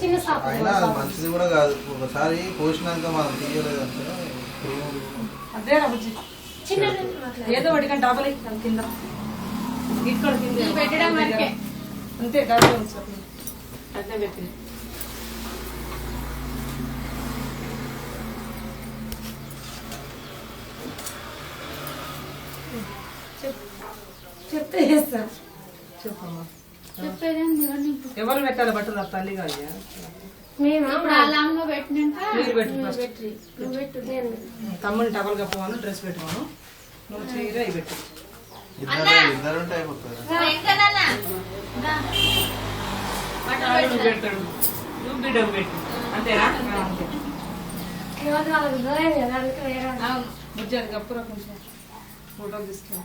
చిన్న సాపు అయినా అది మంచిది కూడా కాదు. ఒకసారి పోసినాక మనం తీయలేదంటే అదే రాబుజ్జి ఏదో ఒకటి కానీ డబల్ కింద ఇక్కడ కింద పెట్టడం వరకే అంతే డబల్ అట్లా పెట్టింది. చెప్తే చేస్తా. చెప్పమ్మా చెప్పేది ఎవరు పెట్టాలి బట్టలు తల్లి కాదు మేము అలాంగా పెట్టినాక మీరు పెట్టు ఫస్ట్. నువ్వు పెట్టు నేను తమ్ముని టవల్ కప్పమను డ్రెస్ పెట్టుకోను నువ్వు చీర అవి పెట్టు. ఇద్దరుంటే అయిపోతుంది. నువ్వు పెట్టాడు నువ్వు బిడ్డకు పెట్టు అంతేనా? అంతే బుజ్జాది కప్పురా కొంచెం ఫోటోలు తీసుకో.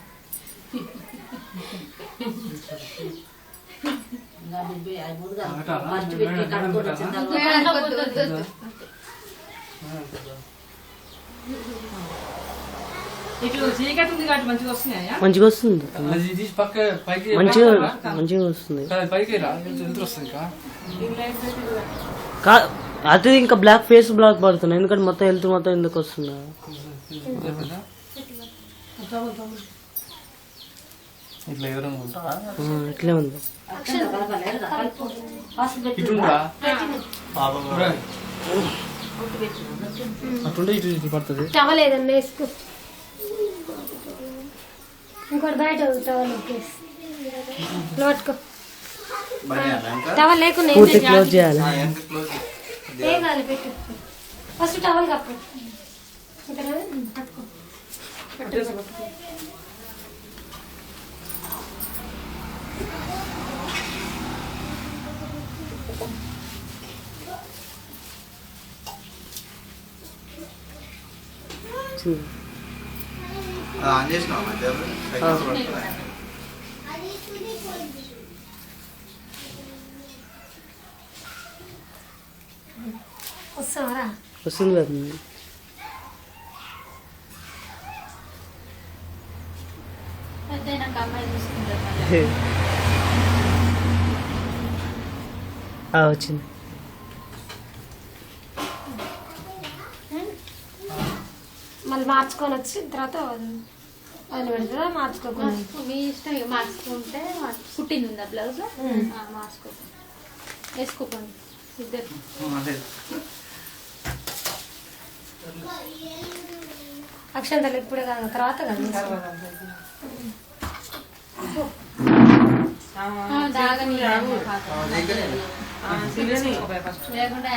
ఇట్లా చీకటి ఉంది కాబట్టి మంచిగా వస్తున్నాయా? మంచిగా వస్తుంది, మంచిగా వస్తుంది. అది ఇంకా బ్లాక్ ఫేస్ బ్లాక్ పడుతుంది ఎందుకంటే మొత్తం హెల్త్ మొత్తం ఎందుకు వస్తుంది. ఇట్లే ఉంది. అట్లుంటే ఇటు పడుతుంది. టవల్ ఏదన్నా వేసుకో, ఇంకోటి బయట టవల్ పట్టుకో. టవల్ లేకుండా పూర్తి క్లోజ్ చేయాలి. ఏం కాదు పెట్టు. ఫస్ట్ టవల్ కప్పు పట్టుకో. ఆన్ చేసినావు వస్తావరా? వస్తుంది కదా. వచ్చింది. మళ్ళీ మార్చుకొని వచ్చి తర్వాత వాళ్ళు పెడతా. మార్చుకోకుండా మీ ఇష్టం, మార్చుకుంటే పుట్టింది ఉందా బ్లౌజ్ మార్చుకోకండి, వేసుకోకండి ఇద్దరు. అక్షంతలు ఇప్పుడే కాదు తర్వాత కదా దాగని లేకుండా